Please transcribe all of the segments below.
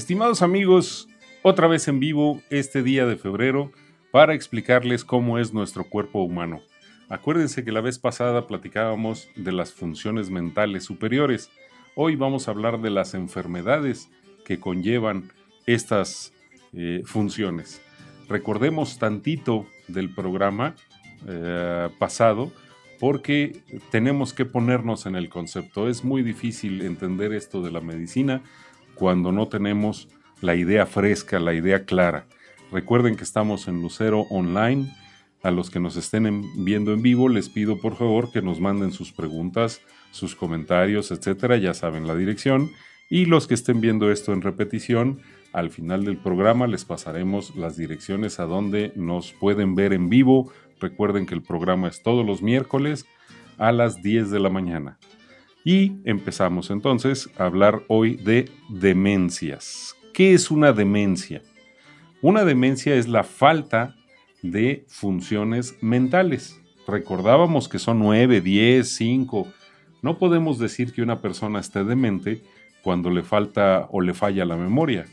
Estimados amigos, otra vez en vivo este día de febrero para explicarles cómo es nuestro cuerpo humano. Acuérdense que la vez pasada platicábamos de las funciones mentales superiores. Hoy vamos a hablar de las enfermedades que conllevan estas funciones. Recordemos tantito del programa pasado porque tenemos que ponernos en el concepto. Es muy difícil entender esto de la medicina cuando no tenemos la idea fresca, la idea clara. Recuerden que estamos en Lucero Online. A los que nos estén viendo en vivo, les pido por favor que nos manden sus preguntas, sus comentarios, etcétera. Ya saben la dirección. Y los que estén viendo esto en repetición, al final del programa les pasaremos las direcciones a donde nos pueden ver en vivo. Recuerden que el programa es todos los miércoles a las 10 de la mañana. Y empezamos entonces a hablar hoy de demencias. ¿Qué es una demencia? Una demencia es la falta de funciones mentales. Recordábamos que son 9, 10, 5. No podemos decir que una persona esté demente cuando le falta o le falla la memoria.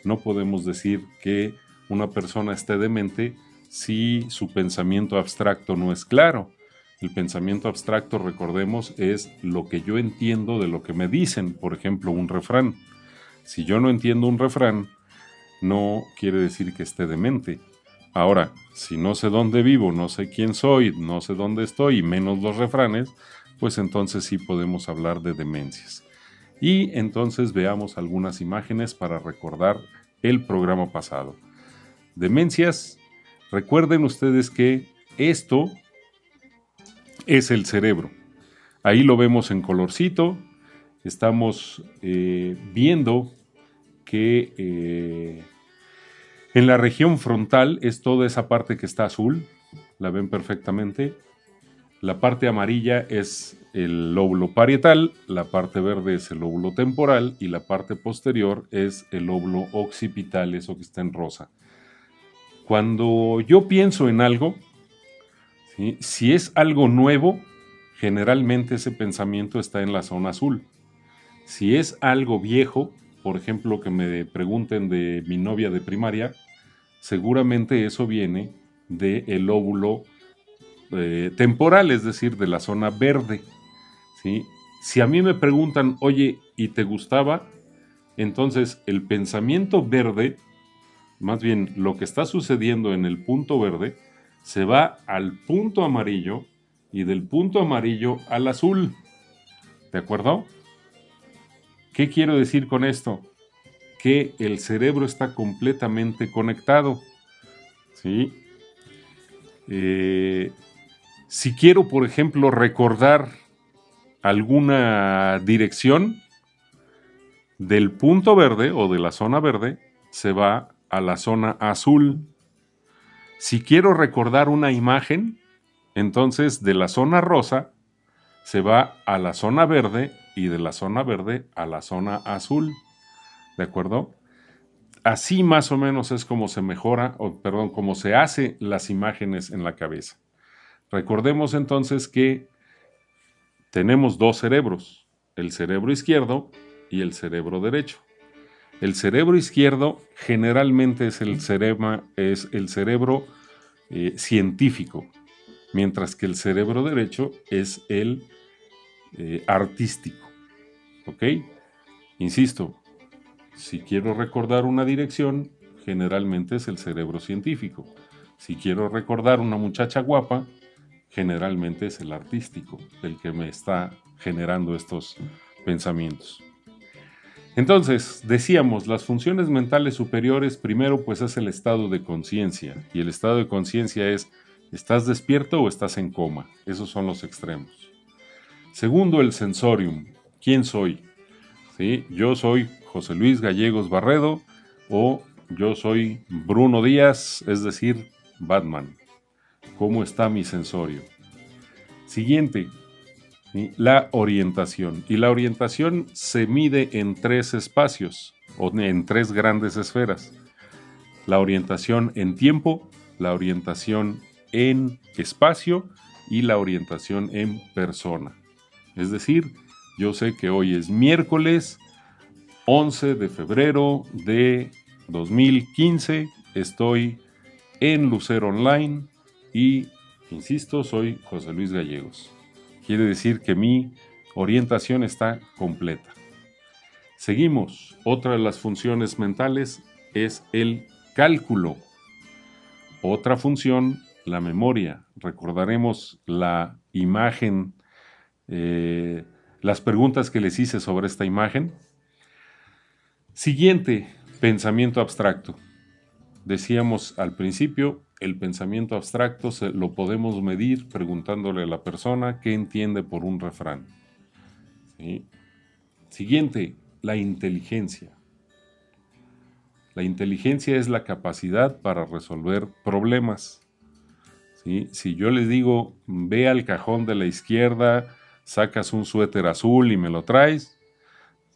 No podemos decir que una persona esté demente si su pensamiento abstracto no es claro. El pensamiento abstracto, recordemos, es lo que yo entiendo de lo que me dicen. Por ejemplo, un refrán. Si yo no entiendo un refrán, no quiere decir que esté demente. Ahora, si no sé dónde vivo, no sé quién soy, no sé dónde estoy, y menos los refranes, pues entonces sí podemos hablar de demencias. Y entonces veamos algunas imágenes para recordar el programa pasado. Demencias, recuerden ustedes que esto es el cerebro. Ahí lo vemos en colorcito. Estamos viendo que en la región frontal es toda esa parte que está azul. La ven perfectamente. La parte amarilla es el lóbulo parietal, la parte verde es el lóbulo temporal y la parte posterior es el lóbulo occipital, eso que está en rosa. Cuando yo pienso en algo, ¿sí? Si es algo nuevo, generalmente ese pensamiento está en la zona azul. Si es algo viejo, por ejemplo, que me pregunten de mi novia de primaria, seguramente eso viene del lóbulo temporal, es decir, de la zona verde, ¿sí? Si a mí me preguntan, oye, ¿y te gustaba? Entonces el pensamiento verde, más bien lo que está sucediendo en el punto verde, se va al punto amarillo y del punto amarillo al azul. ¿De acuerdo? ¿Qué quiero decir con esto? Que el cerebro está completamente conectado, ¿sí? Si quiero, por ejemplo, recordar alguna dirección, del punto verde o de la zona verde se va a la zona azul. Si quiero recordar una imagen, entonces de la zona rosa se va a la zona verde y de la zona verde a la zona azul. ¿De acuerdo? Así más o menos es como se mejora, como se hace las imágenes en la cabeza. Recordemos entonces que tenemos dos cerebros, el cerebro izquierdo y el cerebro derecho. El cerebro izquierdo generalmente es el cerebro científico, mientras que el cerebro derecho es el artístico. ¿Ok? Insisto, si quiero recordar una dirección, generalmente es el cerebro científico. Si quiero recordar una muchacha guapa, generalmente es el artístico, el que me está generando estos pensamientos. Entonces, decíamos, las funciones mentales superiores, primero pues es el estado de conciencia, y el estado de conciencia es, ¿estás despierto o estás en coma? Esos son los extremos. Segundo, el sensorium, ¿quién soy? ¿Sí? Yo soy José Luis Gallegos Barredo o yo soy Bruno Díaz, es decir, Batman. ¿Cómo está mi sensorio? Siguiente, ¿sí? La orientación. Y la orientación se mide en tres espacios o en tres grandes esferas. La orientación en tiempo, la orientación en espacio y la orientación en persona. Es decir, yo sé que hoy es miércoles 11 de febrero de 2015. Estoy en Lucero Online y, insisto, soy José Luis Gallegos. Quiere decir que mi orientación está completa. Seguimos. Otra de las funciones mentales es el cálculo. Otra función, la memoria. Recordaremos la imagen, las preguntas que les hice sobre esta imagen. Siguiente, pensamiento abstracto. Decíamos al principio, el pensamiento abstracto lo podemos medir preguntándole a la persona qué entiende por un refrán. ¿Sí? Siguiente, la inteligencia. La inteligencia es la capacidad para resolver problemas. ¿Sí? Si yo les digo, ve al cajón de la izquierda, sacas un suéter azul y me lo traes,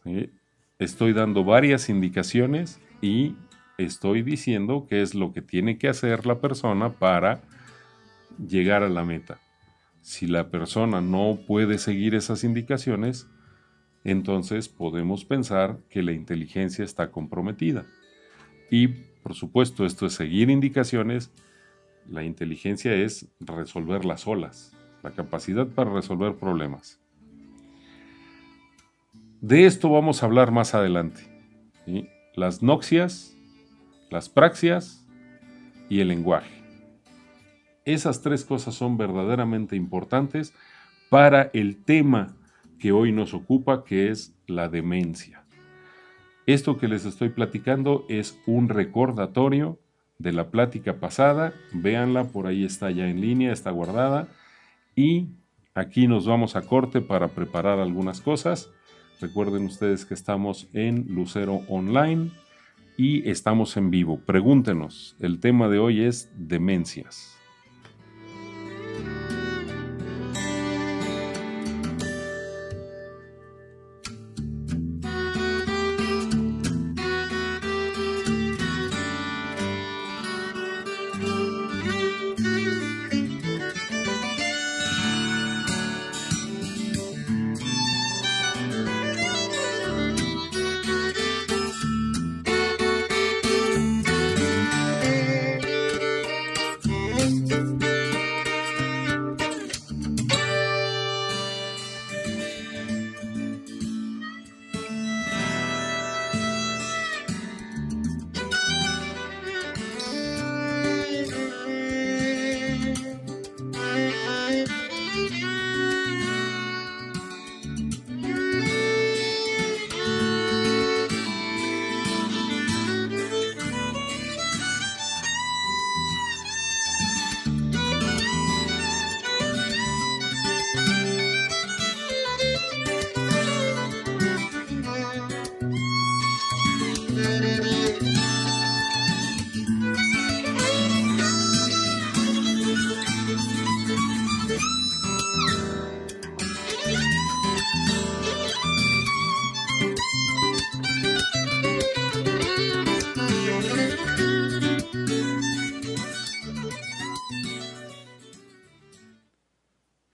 ¿sí? Estoy dando varias indicaciones y estoy diciendo qué es lo que tiene que hacer la persona para llegar a la meta. Si la persona no puede seguir esas indicaciones, entonces podemos pensar que la inteligencia está comprometida. Y, por supuesto, esto es seguir indicaciones. La inteligencia es resolverlas solas, la capacidad para resolver problemas. De esto vamos a hablar más adelante. ¿Sí? Las noxias, las praxias y el lenguaje. Esas tres cosas son verdaderamente importantes para el tema que hoy nos ocupa, que es la demencia. Esto que les estoy platicando es un recordatorio de la plática pasada. Véanla, por ahí está ya en línea, está guardada. Y aquí nos vamos a corte para preparar algunas cosas. Recuerden ustedes que estamos en Lucero Online y estamos en vivo. Pregúntenos. El tema de hoy es demencias.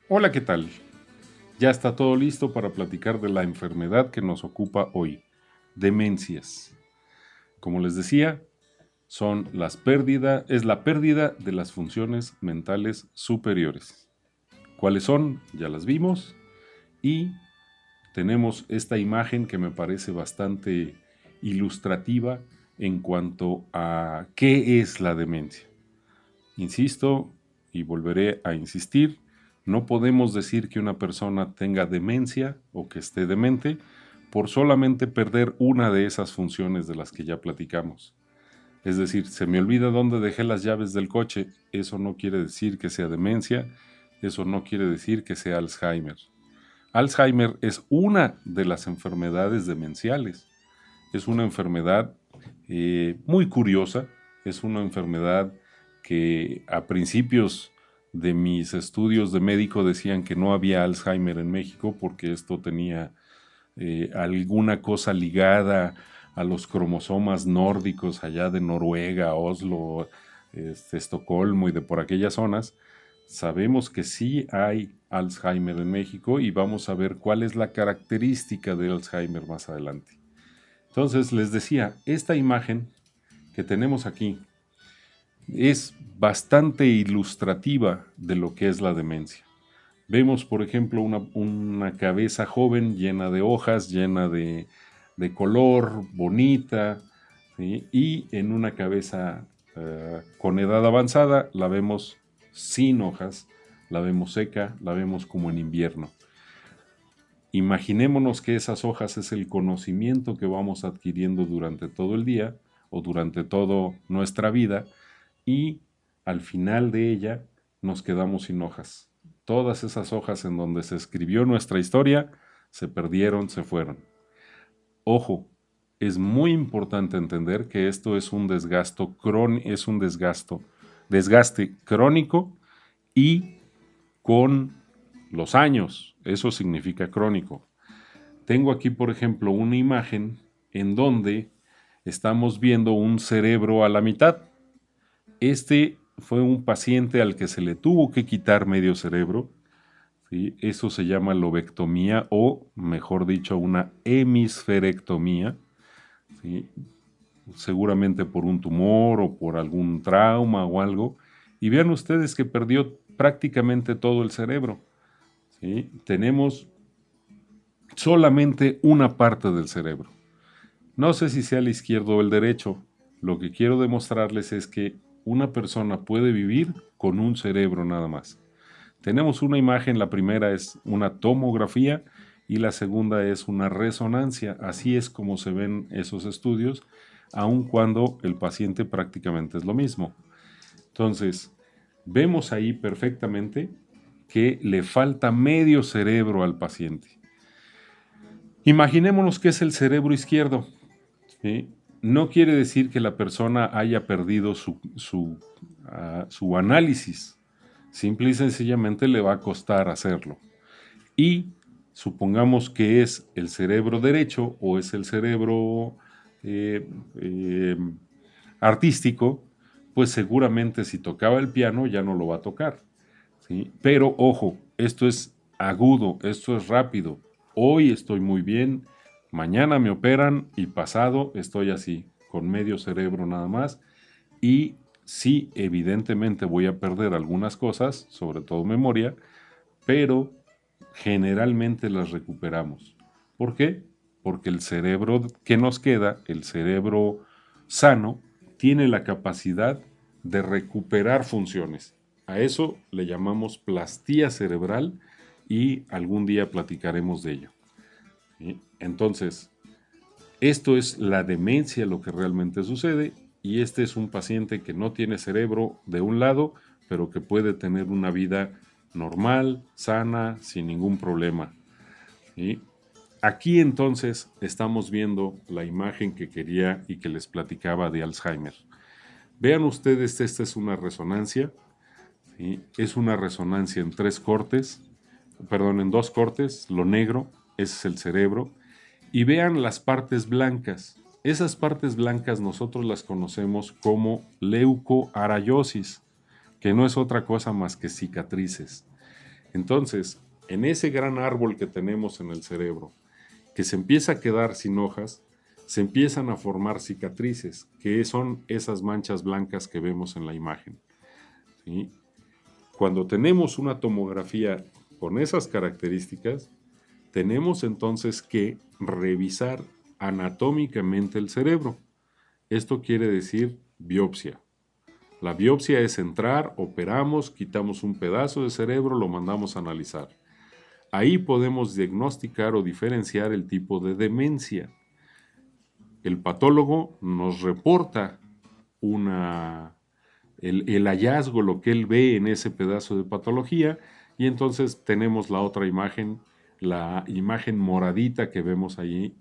Hola, ¿qué tal? Ya está todo listo para platicar de la enfermedad que nos ocupa hoy, demencias. Como les decía, es la pérdida de las funciones mentales superiores. ¿Cuáles son? Ya las vimos. Y tenemos esta imagen que me parece bastante ilustrativa en cuanto a qué es la demencia. Insisto y volveré a insistir, no podemos decir que una persona tenga demencia o que esté demente por solamente perder una de esas funciones de las que ya platicamos. Es decir, se me olvida dónde dejé las llaves del coche, eso no quiere decir que sea demencia, eso no quiere decir que sea Alzheimer. Alzheimer es una de las enfermedades demenciales. Es una enfermedad muy curiosa, es una enfermedad que a principios de mis estudios de médico decían que no había Alzheimer en México porque esto tenía alguna cosa ligada a los cromosomas nórdicos allá de Noruega, Oslo, Estocolmo y de por aquellas zonas. Sabemos que sí hay Alzheimer en México y vamos a ver cuál es la característica de Alzheimer más adelante. Entonces les decía, esta imagen que tenemos aquí es bastante ilustrativa de lo que es la demencia. Vemos, por ejemplo, una cabeza joven llena de hojas, llena de color, bonita, ¿sí? Y en una cabeza con edad avanzada la vemos sin hojas, la vemos seca, la vemos como en invierno. Imaginémonos que esas hojas es el conocimiento que vamos adquiriendo durante todo el día o durante toda nuestra vida y al final de ella nos quedamos sin hojas. Todas esas hojas en donde se escribió nuestra historia se perdieron, se fueron. Ojo, es muy importante entender que esto es un desgaste crónico y con los años, eso significa crónico. Tengo aquí, por ejemplo, una imagen en donde estamos viendo un cerebro a la mitad. Este fue un paciente al que se le tuvo que quitar medio cerebro, ¿sí? Eso se llama lobectomía o, mejor dicho, una hemisferectomía, ¿sí? Seguramente por un tumor o por algún trauma o algo. Y vean ustedes que perdió prácticamente todo el cerebro, ¿sí? Tenemos solamente una parte del cerebro. No sé si sea el izquierdo o el derecho. Lo que quiero demostrarles es que una persona puede vivir con un cerebro nada más. Tenemos una imagen, la primera es una tomografía y la segunda es una resonancia. Así es como se ven esos estudios, aun cuando el paciente prácticamente es lo mismo. Entonces, vemos ahí perfectamente que le falta medio cerebro al paciente. Imaginémonos que es el cerebro izquierdo, ¿sí? No quiere decir que la persona haya perdido su análisis. Simple y sencillamente le va a costar hacerlo. Y supongamos que es el cerebro derecho o es el cerebro artístico, pues seguramente si tocaba el piano ya no lo va a tocar, ¿sí? Pero ojo, esto es agudo, esto es rápido. Hoy estoy muy bien, mañana me operan y pasado estoy así, con medio cerebro nada más. Y sí, evidentemente voy a perder algunas cosas, sobre todo memoria, pero generalmente las recuperamos. ¿Por qué? Porque el cerebro que nos queda, el cerebro sano, tiene la capacidad de recuperar funciones. A eso le llamamos plastía cerebral y algún día platicaremos de ello. ¿Sí? Entonces, esto es la demencia, lo que realmente sucede, y este es un paciente que no tiene cerebro de un lado, pero que puede tener una vida normal, sana, sin ningún problema. ¿Sí? Aquí entonces estamos viendo la imagen que quería y que les platicaba de Alzheimer. Vean ustedes, esta es una resonancia, ¿sí? Es una resonancia en en dos cortes, lo negro, ese es el cerebro, y vean las partes blancas. Esas partes blancas nosotros las conocemos como leucoarayosis, que no es otra cosa más que cicatrices. Entonces, en ese gran árbol que tenemos en el cerebro, que se empieza a quedar sin hojas, se empiezan a formar cicatrices, que son esas manchas blancas que vemos en la imagen, ¿sí? Cuando tenemos una tomografía con esas características, tenemos entonces que revisar anatómicamente el cerebro. Esto quiere decir biopsia. La biopsia es entrar, operamos, quitamos un pedazo de cerebro, lo mandamos a analizar. Ahí podemos diagnosticar o diferenciar el tipo de demencia. El patólogo nos reporta el hallazgo, lo que él ve en ese pedazo de patología, y entonces tenemos la otra imagen, la imagen moradita que vemos allí.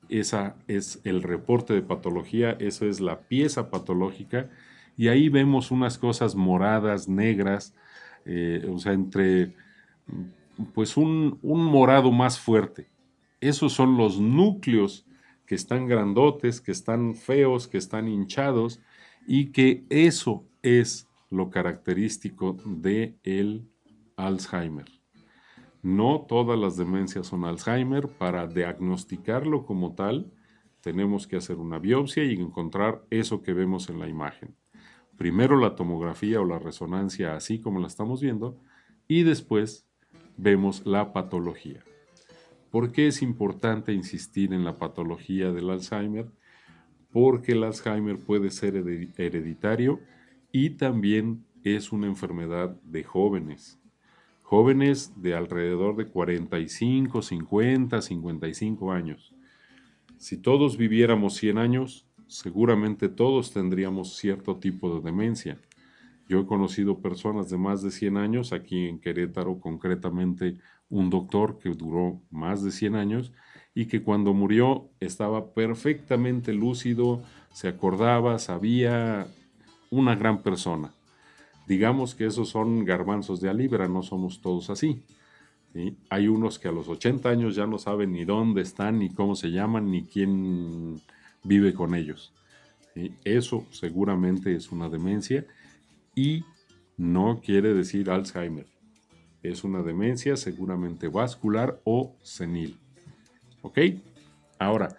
Esa es el reporte de patología, eso es la pieza patológica, y ahí vemos unas cosas moradas, negras, o sea, entre pues un morado más fuerte. Esos son los núcleos que están grandotes, que están feos, que están hinchados, y que eso es lo característico de el Alzheimer. No todas las demencias son Alzheimer. Para diagnosticarlo como tal, tenemos que hacer una biopsia y encontrar eso que vemos en la imagen. Primero la tomografía o la resonancia así como la estamos viendo y después vemos la patología. ¿Por qué es importante insistir en la patología del Alzheimer? Porque el Alzheimer puede ser hereditario y también es una enfermedad de jóvenes. Jóvenes de alrededor de 45, 50, 55 años. Si todos viviéramos 100 años, seguramente todos tendríamos cierto tipo de demencia. Yo he conocido personas de más de 100 años, aquí en Querétaro concretamente un doctor que duró más de 100 años y que cuando murió estaba perfectamente lúcido, se acordaba, sabía, una gran persona. Digamos que esos son garbanzos de a libra, no somos todos así. ¿Sí? Hay unos que a los 80 años ya no saben ni dónde están, ni cómo se llaman, ni quién vive con ellos. ¿Sí? Eso seguramente es una demencia y no quiere decir Alzheimer. Es una demencia seguramente vascular o senil. ¿Ok? Ahora,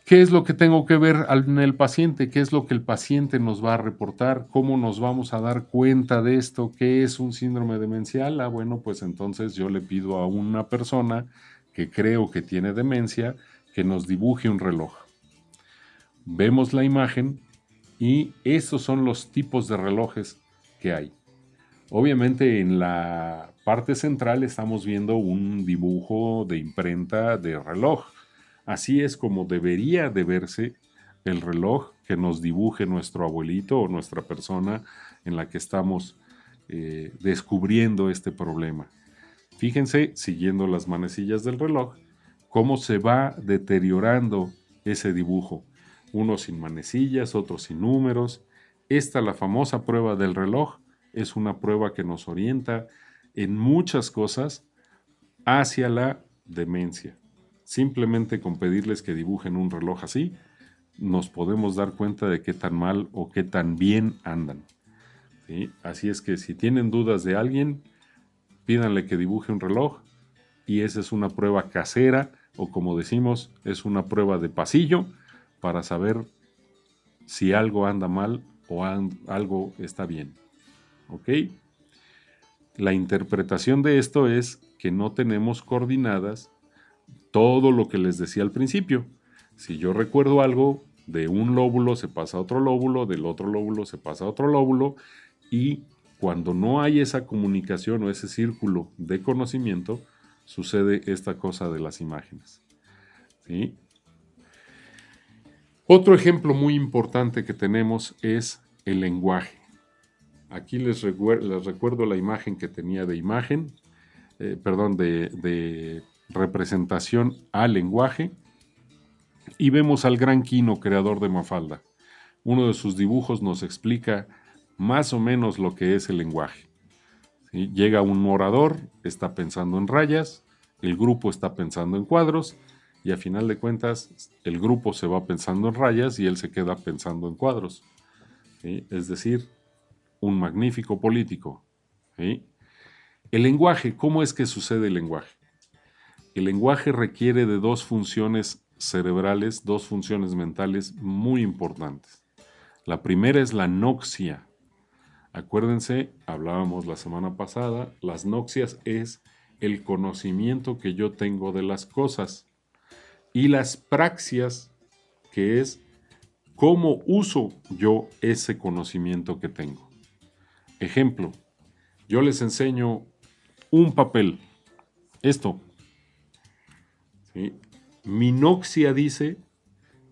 ¿qué es lo que tengo que ver en el paciente? ¿Qué es lo que el paciente nos va a reportar? ¿Cómo nos vamos a dar cuenta de esto? ¿Qué es un síndrome demencial? Bueno, pues entonces yo le pido a una persona que creo que tiene demencia que nos dibuje un reloj. Vemos la imagen y estos son los tipos de relojes que hay. Obviamente en la parte central estamos viendo un dibujo de imprenta de reloj. Así es como debería de verse el reloj que nos dibuje nuestro abuelito o nuestra persona en la que estamos descubriendo este problema. Fíjense, siguiendo las manecillas del reloj, cómo se va deteriorando ese dibujo. Unos sin manecillas, otros sin números. Esta, la famosa prueba del reloj, es una prueba que nos orienta en muchas cosas hacia la demencia. Simplemente con pedirles que dibujen un reloj así, nos podemos dar cuenta de qué tan mal o qué tan bien andan. ¿Sí? Así es que si tienen dudas de alguien, pídanle que dibuje un reloj y esa es una prueba casera o como decimos, es una prueba de pasillo para saber si algo anda mal o algo está bien. ¿Ok? La interpretación de esto es que no tenemos coordinadas todo lo que les decía al principio. Si yo recuerdo algo, de un lóbulo se pasa a otro lóbulo, del otro lóbulo se pasa a otro lóbulo, y cuando no hay esa comunicación o ese círculo de conocimiento, sucede esta cosa de las imágenes. ¿Sí? Otro ejemplo muy importante que tenemos es el lenguaje. Aquí les recuerdo la imagen que tenía de de representación al lenguaje y vemos al gran Quino, creador de Mafalda. Uno de sus dibujos nos explica más o menos lo que es el lenguaje. ¿Sí? Llega un orador, está pensando en rayas, el grupo está pensando en cuadros y a final de cuentas el grupo se va pensando en rayas y él se queda pensando en cuadros. ¿Sí? Es decir, un magnífico político. ¿Sí? El lenguaje, ¿cómo es que sucede el lenguaje? El lenguaje requiere de dos funciones cerebrales, dos funciones mentales muy importantes. La primera es la noxia. Acuérdense, hablábamos la semana pasada, las noxias es el conocimiento que yo tengo de las cosas y las praxias, que es cómo uso yo ese conocimiento que tengo. Ejemplo, yo les enseño un papel, esto. ¿Sí? Mi noxia dice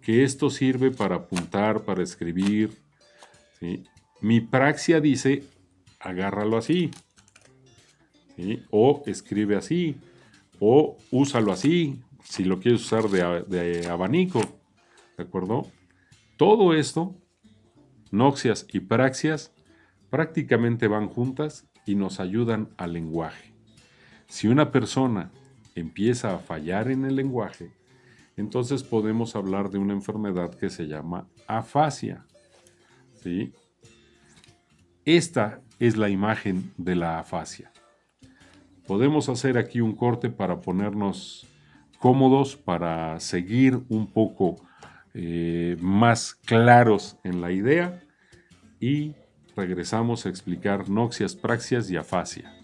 que esto sirve para apuntar, para escribir. ¿Sí? Mi praxia dice, agárralo así. ¿Sí? O escribe así. O úsalo así, si lo quieres usar de abanico. ¿De acuerdo? Todo esto, noxias y praxias, prácticamente van juntas y nos ayudan al lenguaje. Si una persona empieza a fallar en el lenguaje, entonces podemos hablar de una enfermedad que se llama afasia. ¿Sí? Esta es la imagen de la afasia. Podemos hacer aquí un corte para ponernos cómodos para seguir un poco más claros en la idea y regresamos a explicar noxias, praxias y afasia.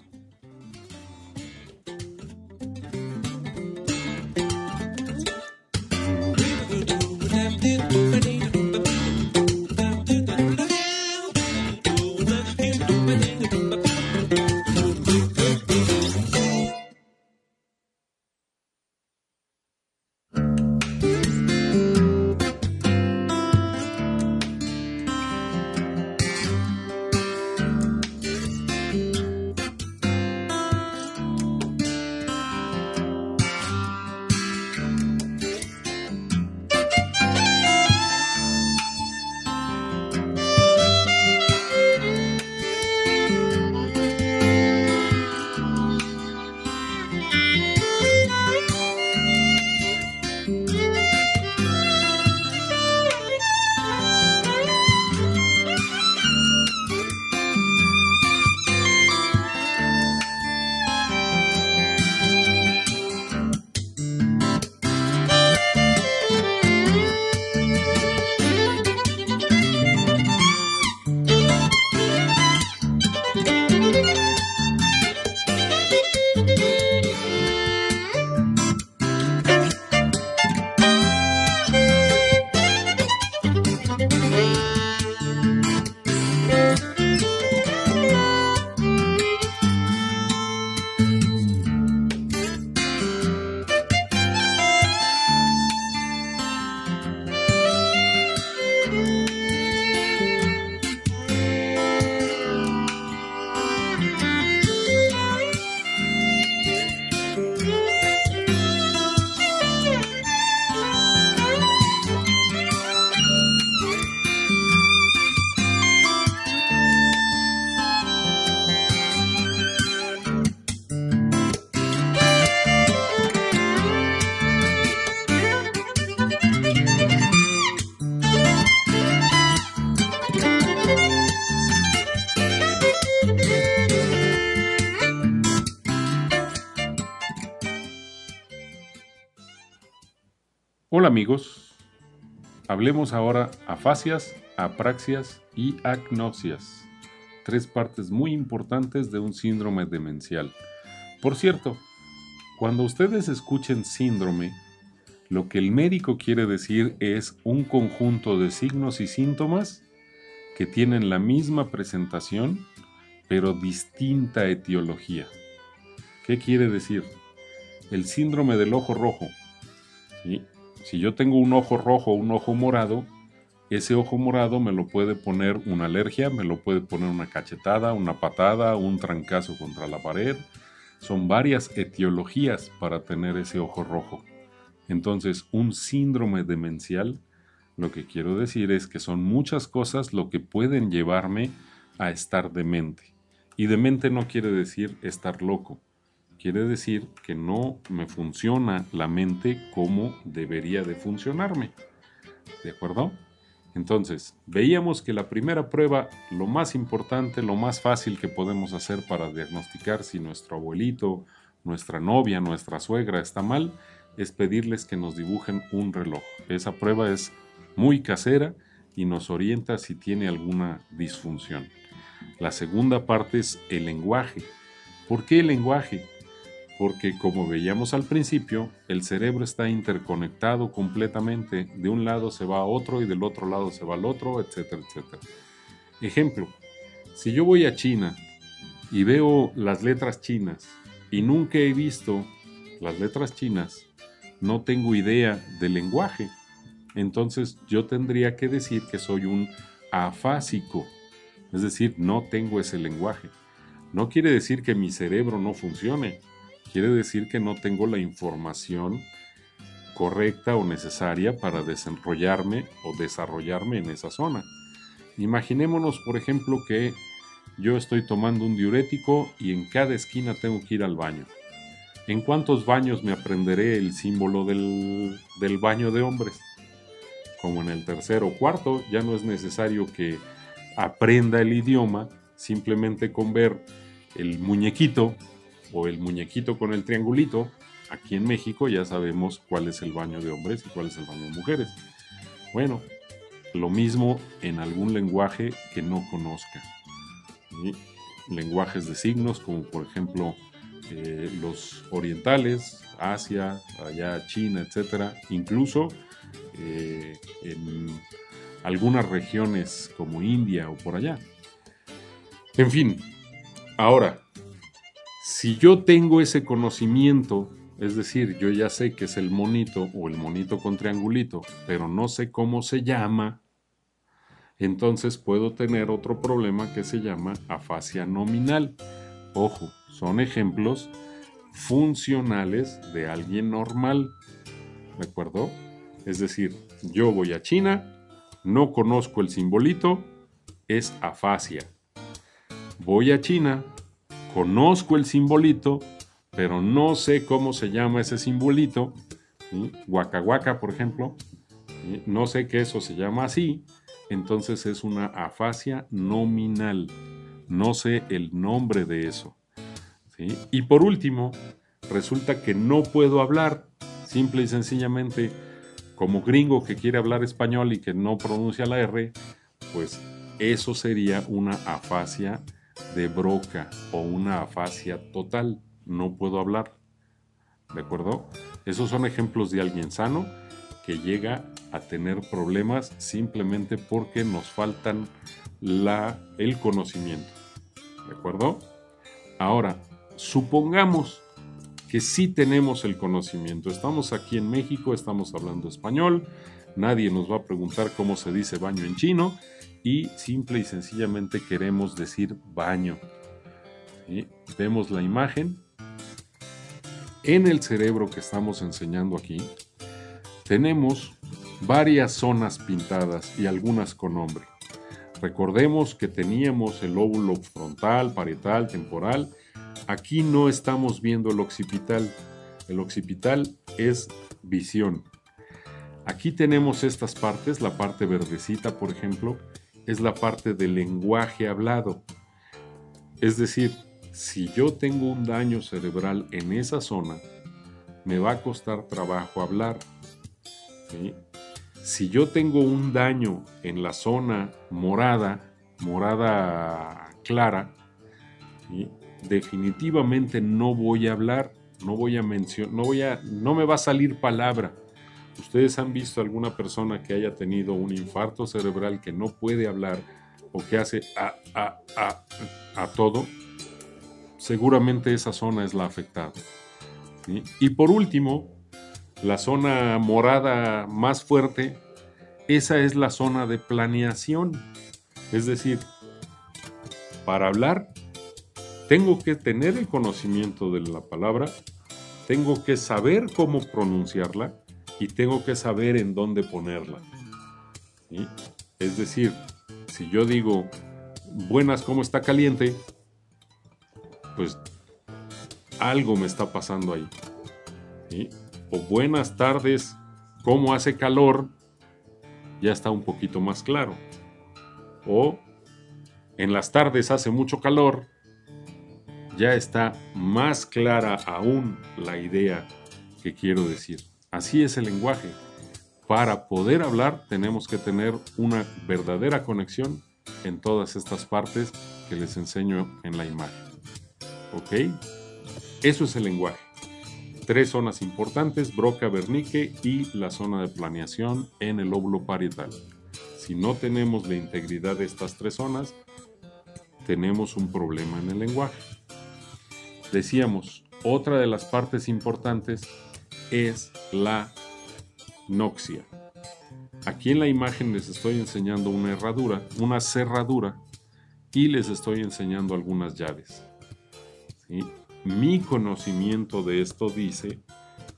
Hola amigos, hablemos ahora afasias, apraxias y agnoxias, tres partes muy importantes de un síndrome demencial. Por cierto, cuando ustedes escuchen síndrome, lo que el médico quiere decir es un conjunto de signos y síntomas que tienen la misma presentación, pero distinta etiología. ¿Qué quiere decir? El síndrome del ojo rojo, ¿sí? Si yo tengo un ojo rojo o un ojo morado, ese ojo morado me lo puede poner una alergia, me lo puede poner una cachetada, una patada, un trancazo contra la pared. Son varias etiologías para tener ese ojo rojo. Entonces, un síndrome demencial, lo que quiero decir es que son muchas cosas lo que pueden llevarme a estar demente. Y demente no quiere decir estar loco. Quiere decir que no me funciona la mente como debería de funcionarme. ¿De acuerdo? Entonces, veíamos que la primera prueba, lo más importante, lo más fácil que podemos hacer para diagnosticar si nuestro abuelito, nuestra novia, nuestra suegra está mal, es pedirles que nos dibujen un reloj. Esa prueba es muy casera y nos orienta si tiene alguna disfunción. La segunda parte es el lenguaje. ¿Por qué el lenguaje? Porque como veíamos al principio, el cerebro está interconectado completamente. De un lado se va a otro y del otro lado se va al otro, etcétera, etcétera. Ejemplo, si yo voy a China y veo las letras chinas y nunca he visto las letras chinas, no tengo idea del lenguaje. Entonces yo tendría que decir que soy un afásico, es decir, no tengo ese lenguaje. No quiere decir que mi cerebro no funcione. Quiere decir que no tengo la información correcta o necesaria para desarrollarme en esa zona. Imaginémonos, por ejemplo, que yo estoy tomando un diurético y en cada esquina tengo que ir al baño. ¿En cuántos baños me aprenderé el símbolo del baño de hombres? Como en el tercero o cuarto, ya no es necesario que aprenda el idioma, simplemente con ver el muñequito o el muñequito con el triangulito, aquí en México ya sabemos cuál es el baño de hombres y cuál es el baño de mujeres. Bueno, lo mismo en algún lenguaje que no conozca. ¿Sí? Lenguajes de signos, como por ejemplo los orientales, Asia, allá China, etcétera, incluso en algunas regiones como India o por allá. En fin, ahora, si yo tengo ese conocimiento, es decir, yo ya sé que es el monito o el monito con triangulito, pero no sé cómo se llama, entonces puedo tener otro problema que se llama afasia nominal. Ojo, son ejemplos funcionales de alguien normal, ¿de acuerdo? Es decir, yo voy a China, no conozco el simbolito, es afasia. Voy a China, conozco el simbolito, pero no sé cómo se llama ese simbolito. ¿Sí? Waka waka, por ejemplo, ¿sí? No sé que eso se llama así, entonces es una afasia nominal. No sé el nombre de eso. ¿Sí? Y por último, resulta que no puedo hablar, simple y sencillamente, como gringo que quiere hablar español y que no pronuncia la R, pues eso sería una afasia de Broca o una afasia total. No puedo hablar. ¿De acuerdo? Esos son ejemplos de alguien sano que llega a tener problemas simplemente porque nos faltan el conocimiento. ¿De acuerdo? Ahora, supongamos que sí tenemos el conocimiento. Estamos aquí en México, estamos hablando español, nadie nos va a preguntar cómo se dice baño en chino y simple y sencillamente queremos decir baño. ¿Sí? Vemos la imagen. En el cerebro que estamos enseñando aquí, tenemos varias zonas pintadas y algunas con nombre. Recordemos que teníamos el lóbulo frontal, parietal, temporal. Aquí no estamos viendo el occipital. El occipital es visión. Aquí tenemos estas partes, la parte verdecita, por ejemplo, es la parte del lenguaje hablado. Es decir, si yo tengo un daño cerebral en esa zona, me va a costar trabajo hablar. ¿Sí? Si yo tengo un daño en la zona morada clara, ¿sí? Definitivamente no voy a hablar, no voy a mencionar, no me va a salir palabra. ¿Ustedes han visto alguna persona que haya tenido un infarto cerebral que no puede hablar o que hace a todo? Seguramente esa zona es la afectada. ¿Sí? Y por último, la zona morada más fuerte, esa es la zona de planeación. Es decir, para hablar, tengo que tener el conocimiento de la palabra, tengo que saber cómo pronunciarla y tengo que saber en dónde ponerla. ¿Sí? Es decir, si yo digo, buenas, ¿cómo está caliente? Pues algo me está pasando ahí. ¿Sí? O buenas tardes, ¿cómo hace calor? Ya está un poquito más claro. O en las tardes hace mucho calor, ya está más clara aún la idea que quiero decir. Así es el lenguaje. Para poder hablar tenemos que tener una verdadera conexión en todas estas partes que les enseño en la imagen. ¿Ok? Eso es el lenguaje. 3 zonas importantes, Broca, Wernicke y la zona de planeación en el lóbulo parietal. Si no tenemos la integridad de estas 3 zonas, tenemos un problema en el lenguaje. Decíamos, otra de las partes importantes es la noxia. Aquí en la imagen les estoy enseñando una cerradura y les estoy enseñando algunas llaves. ¿Sí? Mi conocimiento de esto dice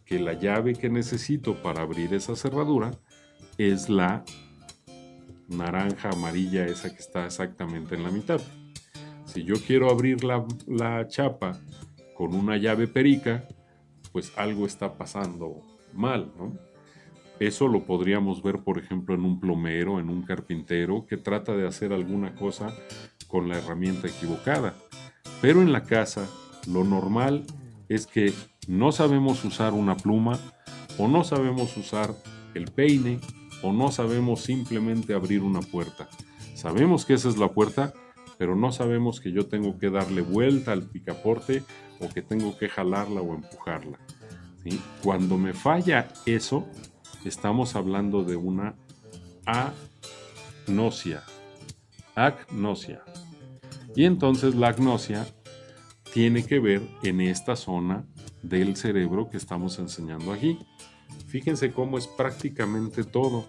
que la llave que necesito para abrir esa cerradura es la naranja amarilla, esa que está exactamente en la mitad. Si yo quiero abrir la chapa con una llave perica, pues algo está pasando mal, ¿no? Eso lo podríamos ver, por ejemplo, en un plomero, en un carpintero que trata de hacer alguna cosa con la herramienta equivocada. Pero en la casa, lo normal es que no sabemos usar una pluma, o no sabemos usar el peine, o no sabemos simplemente abrir una puerta. Sabemos que esa es la puerta, pero no sabemos que yo tengo que darle vuelta al picaporte o que tengo que jalarla o empujarla, ¿sí? Cuando me falla eso, estamos hablando de una agnosia. Agnosia. Y entonces la agnosia tiene que ver en esta zona del cerebro que estamos enseñando aquí. Fíjense cómo es prácticamente todo.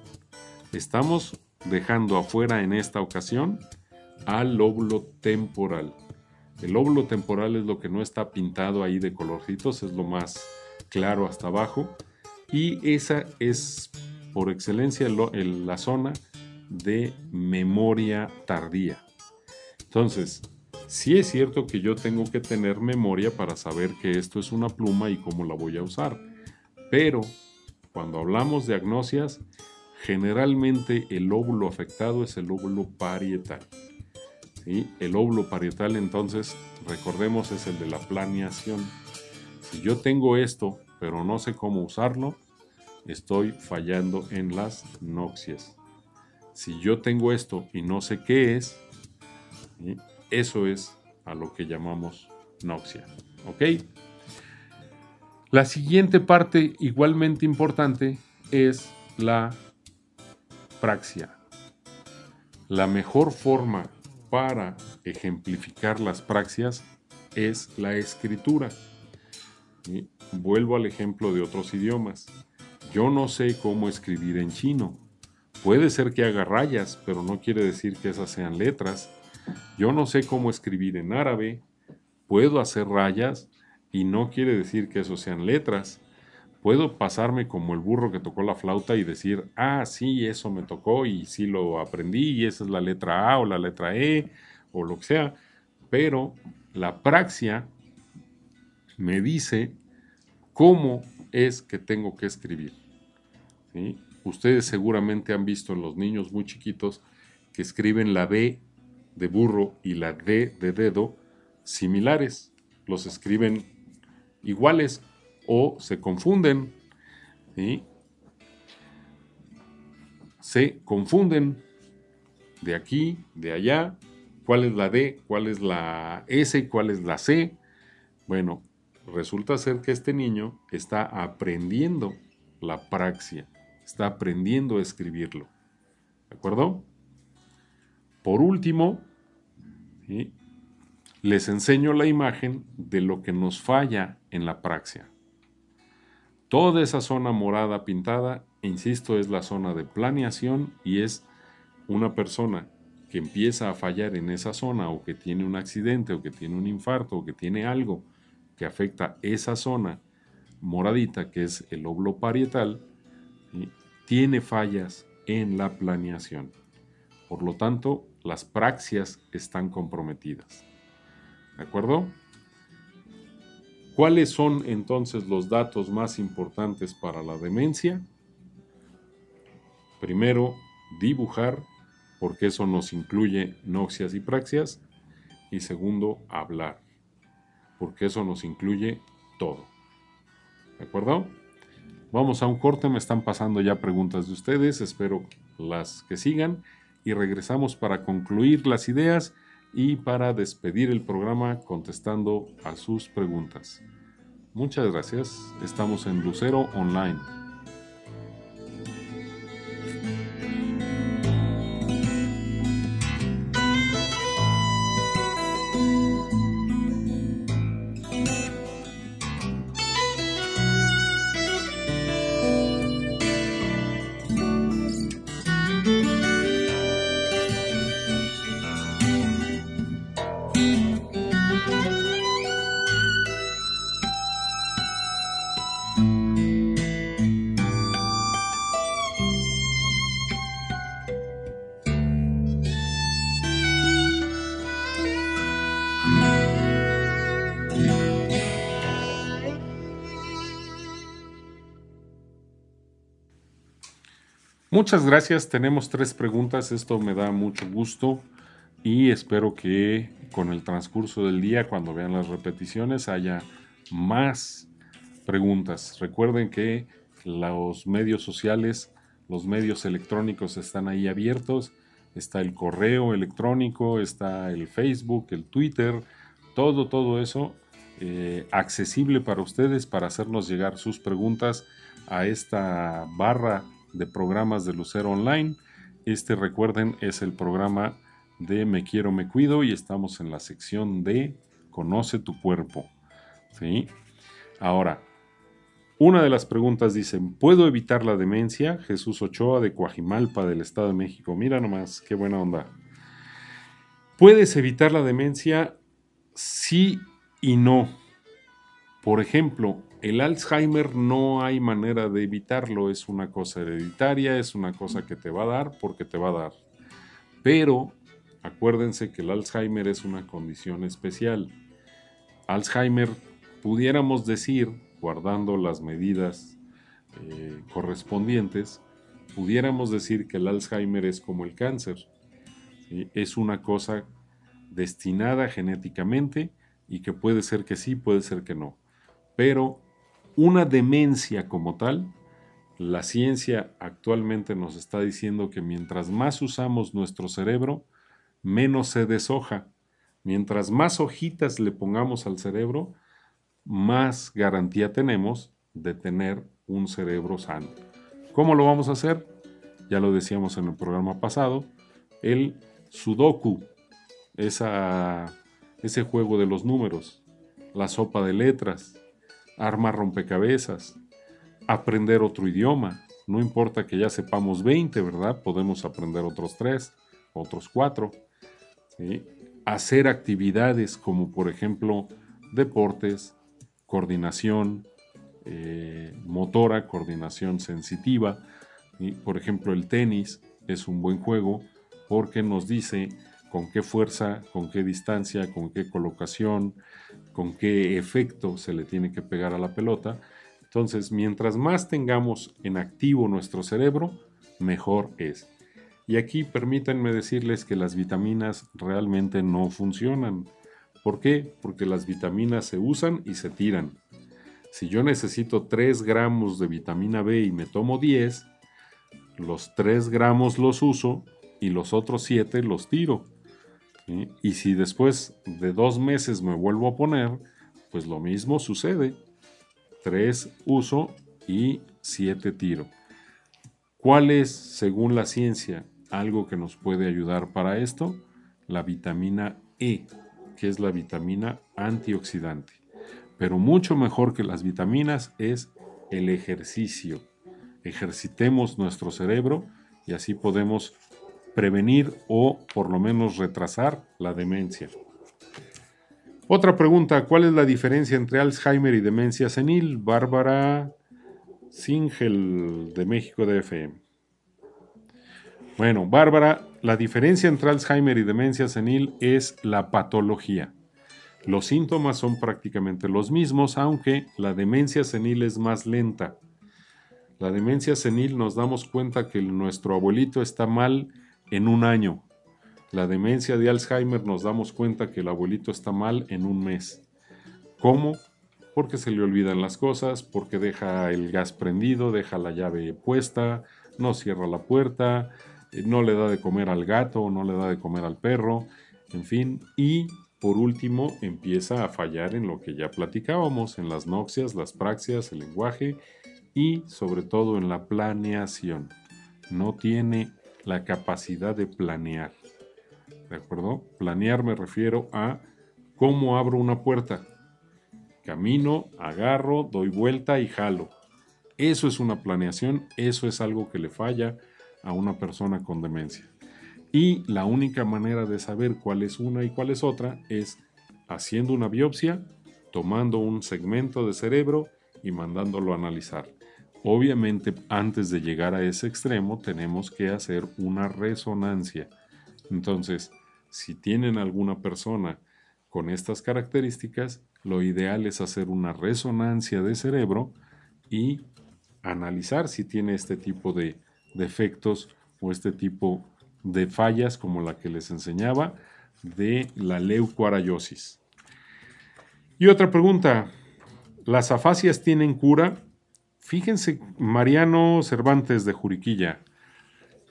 Estamos dejando afuera en esta ocasión al lóbulo temporal. El lóbulo temporal es lo que no está pintado ahí de colorcitos, es lo más claro hasta abajo. Y esa es por excelencia la zona de memoria tardía. Entonces, sí es cierto que yo tengo que tener memoria para saber que esto es una pluma y cómo la voy a usar. Pero cuando hablamos de agnosias, generalmente el lóbulo afectado es el lóbulo parietal. ¿Sí? El lóbulo parietal, entonces, recordemos, es el de la planeación. Si yo tengo esto, pero no sé cómo usarlo, estoy fallando en las noxias. Si yo tengo esto y no sé qué es, ¿sí? Eso es a lo que llamamos noxia. ¿Ok? La siguiente parte, igualmente importante, es la praxia. La mejor forma para ejemplificar las praxias es la escritura. ¿Sí? Vuelvo al ejemplo de otros idiomas. Yo no sé cómo escribir en chino. Puede ser que haga rayas, pero no quiere decir que esas sean letras. Yo no sé cómo escribir en árabe. Puedo hacer rayas y no quiere decir que eso sean letras. Puedo pasarme como el burro que tocó la flauta y decir, ah, sí, eso me tocó y sí lo aprendí y esa es la letra A o la letra E o lo que sea. Pero la praxia me dice cómo es que tengo que escribir. ¿Sí? Ustedes seguramente han visto en los niños muy chiquitos que escriben la D de burro y la D de dedo similares. Los escriben iguales o se confunden. ¿Sí? Se confunden de aquí, de allá. ¿Cuál es la D? ¿Cuál es la S? ¿Cuál es la C? Bueno, resulta ser que este niño está aprendiendo la praxia. Está aprendiendo a escribirlo. ¿De acuerdo? Por último, ¿sí?, les enseño la imagen de lo que nos falla en la praxia. Toda esa zona morada pintada, insisto, es la zona de planeación y es una persona que empieza a fallar en esa zona o que tiene un accidente o que tiene un infarto o que tiene algo que afecta esa zona moradita que es el lóbulo parietal, ¿sí?, tiene fallas en la planeación. Por lo tanto, las praxias están comprometidas. ¿De acuerdo? ¿Cuáles son entonces los datos más importantes para la demencia? Primero, dibujar, porque eso nos incluye noxias y praxias. Y segundo, hablar, porque eso nos incluye todo. ¿De acuerdo? Vamos a un corte, me están pasando ya preguntas de ustedes, espero las que sigan y regresamos para concluir las ideas y para despedir el programa contestando a sus preguntas. Muchas gracias, estamos en Lucero Online. Muchas gracias, tenemos 3 preguntas, esto me da mucho gusto y espero que con el transcurso del día, cuando vean las repeticiones, haya más preguntas. Recuerden que los medios sociales, los medios electrónicos están ahí abiertos. Está el correo electrónico, está el Facebook, el Twitter, todo eso accesible para ustedes para hacernos llegar sus preguntas a esta barra de programas de Lucero Online. Recuerden, es el programa de Me Quiero, Me Cuido y estamos en la sección de Conoce tu cuerpo. ¿Sí? Ahora, una de las preguntas dice, ¿puedo evitar la demencia? Jesús Ochoa de Coajimalpa, del Estado de México. Mira nomás, qué buena onda. ¿Puedes evitar la demencia? Sí y no. Por ejemplo, el Alzheimer no hay manera de evitarlo. Es una cosa hereditaria, es una cosa que te va a dar porque te va a dar. Pero acuérdense que el Alzheimer es una condición especial. Alzheimer, pudiéramos decir, guardando las medidas correspondientes, pudiéramos decir que el Alzheimer es como el cáncer. ¿Sí? Es una cosa destinada genéticamente y que puede ser que sí, puede ser que no. Pero una demencia como tal, la ciencia actualmente nos está diciendo que mientras más usamos nuestro cerebro, menos se deshoja. Mientras más hojitas le pongamos al cerebro, más garantía tenemos de tener un cerebro sano. ¿Cómo lo vamos a hacer? Ya lo decíamos en el programa pasado, el Sudoku, ese juego de los números, la sopa de letras, armar rompecabezas, aprender otro idioma. No importa que ya sepamos 20, ¿verdad? Podemos aprender otros 3, otros 4. ¿Sí? Hacer actividades como, por ejemplo, deportes, coordinación motora, coordinación sensitiva. ¿Sí? Por ejemplo, el tenis es un buen juego porque nos dice con qué fuerza, con qué distancia, con qué colocación, con qué efecto se le tiene que pegar a la pelota. Entonces, mientras más tengamos en activo nuestro cerebro, mejor es. Y aquí permítanme decirles que las vitaminas realmente no funcionan. ¿Por qué? Porque las vitaminas se usan y se tiran. Si yo necesito 3 gramos de vitamina B y me tomo 10, los 3 gramos los uso y los otros 7 los tiro. ¿Sí? Y si después de 2 meses me vuelvo a poner, pues lo mismo sucede. 3 uso y 7 tiro. ¿Cuál es, según la ciencia, algo que nos puede ayudar para esto? La vitamina E, que es la vitamina antioxidante. Pero mucho mejor que las vitaminas es el ejercicio. Ejercitemos nuestro cerebro y así podemos prevenir o por lo menos retrasar la demencia. Otra pregunta, ¿cuál es la diferencia entre Alzheimer y demencia senil? Bárbara Singel, de México DF. Bueno, Bárbara, la diferencia entre Alzheimer y demencia senil es la patología. Los síntomas son prácticamente los mismos, aunque la demencia senil es más lenta. La demencia senil nos damos cuenta que nuestro abuelito está mal en un año. La demencia de Alzheimer nos damos cuenta que el abuelito está mal en un mes. ¿Cómo? Porque se le olvidan las cosas, porque deja el gas prendido, deja la llave puesta, no cierra la puerta, no le da de comer al gato, no le da de comer al perro, en fin, y por último empieza a fallar en lo que ya platicábamos, en las noxias, las praxias, el lenguaje y sobre todo en la planeación. No tiene la capacidad de planear. ¿De acuerdo? Planear me refiero a cómo abro una puerta. Camino, agarro, doy vuelta y jalo. Eso es una planeación, eso es algo que le falla a una persona con demencia. Y la única manera de saber cuál es una y cuál es otra es haciendo una biopsia, tomando un segmento de cerebro y mandándolo a analizar. Obviamente, antes de llegar a ese extremo, tenemos que hacer una resonancia. Entonces, si tienen alguna persona con estas características, lo ideal es hacer una resonancia de cerebro y analizar si tiene este tipo de defectos o este tipo de fallas como la que les enseñaba de la leucoarayosis. Y otra pregunta, ¿Las afasias tienen cura? Fíjense, Mariano Cervantes de Juriquilla,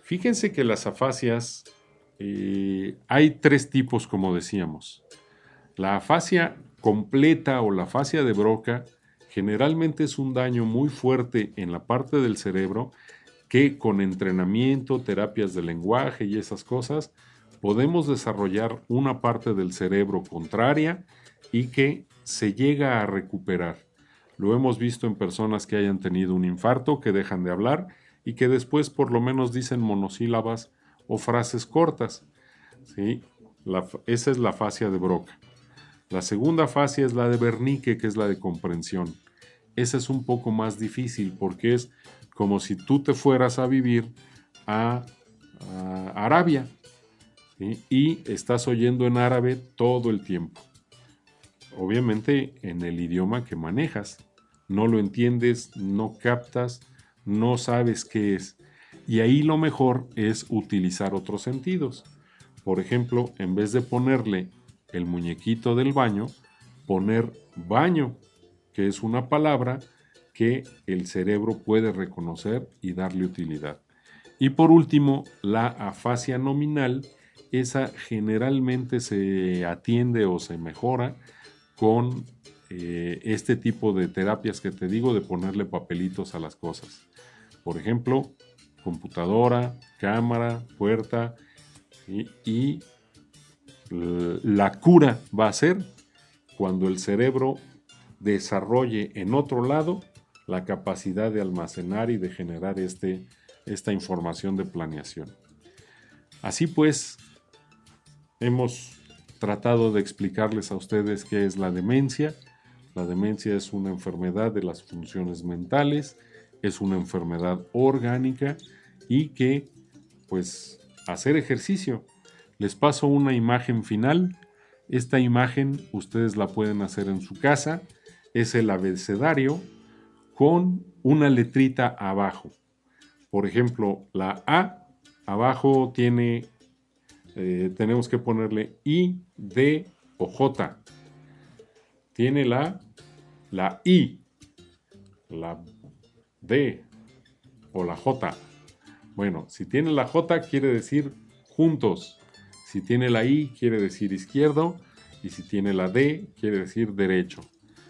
fíjense que las afasias hay tres tipos, como decíamos. La afasia completa o la afasia de Broca generalmente es un daño muy fuerte en la parte del cerebro que con entrenamiento, terapias de lenguaje y esas cosas, podemos desarrollar una parte del cerebro contraria y que se llega a recuperar. Lo hemos visto en personas que hayan tenido un infarto, que dejan de hablar y que después por lo menos dicen monosílabas o frases cortas. ¿Sí? Esa es la afasia de Broca. La segunda fascia es la de Wernicke, que es la de comprensión. Esa es un poco más difícil porque es como si tú te fueras a vivir a Arabia, ¿sí? Y estás oyendo en árabe todo el tiempo. Obviamente en el idioma que manejas. No lo entiendes, no captas, no sabes qué es. Y ahí lo mejor es utilizar otros sentidos. Por ejemplo, en vez de ponerle el muñequito del baño, poner baño, que es una palabra que el cerebro puede reconocer y darle utilidad. Y por último, la afasia nominal, esa generalmente se atiende o se mejora con este tipo de terapias que te digo, de ponerle papelitos a las cosas. Por ejemplo, computadora, cámara, puerta, y la cura va a ser cuando el cerebro desarrolle en otro lado la capacidad de almacenar y de generar esta información de planeación. Así pues, hemos tratado de explicarles a ustedes qué es la demencia. La demencia es una enfermedad de las funciones mentales, es una enfermedad orgánica y que, pues, hacer ejercicio. Les paso una imagen final. Esta imagen ustedes la pueden hacer en su casa. Es el abecedario con una letrita abajo. Por ejemplo, la A abajo tiene, tenemos que ponerle I, D o J. Tiene la I, la D o la J. Bueno, si tiene la J quiere decir juntos. Si tiene la I quiere decir izquierdo y si tiene la D quiere decir derecho.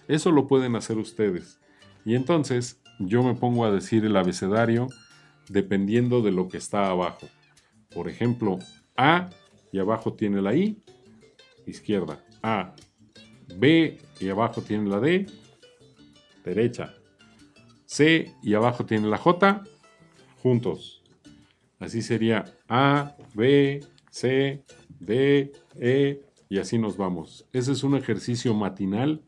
Eso lo pueden hacer ustedes. Y entonces yo me pongo a decir el abecedario dependiendo de lo que está abajo. Por ejemplo, A y abajo tiene la I, izquierda. A, B y abajo tiene la D, derecha. C y abajo tiene la J, juntos. Así sería A, B, C, D, E y así nos vamos. Ese es un ejercicio matinal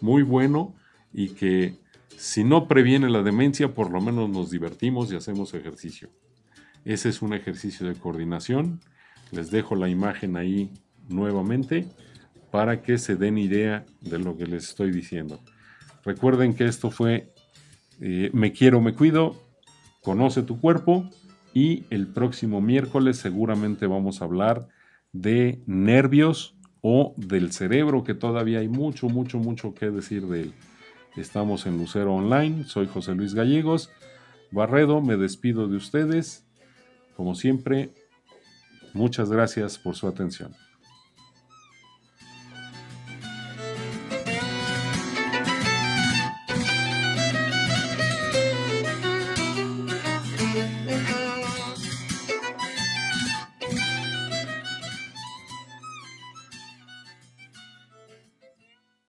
muy bueno y que si no previene la demencia, por lo menos nos divertimos y hacemos ejercicio. Ese es un ejercicio de coordinación. Les dejo la imagen ahí nuevamente para que se den idea de lo que les estoy diciendo. Recuerden que esto fue Me Quiero, Me Cuido, Conoce tu Cuerpo, y el próximo miércoles seguramente vamos a hablar de nervios o del cerebro, que todavía hay mucho que decir de él. Estamos en Lucero Online, soy José Luis Gallegos Barredo, me despido de ustedes. Como siempre, muchas gracias por su atención.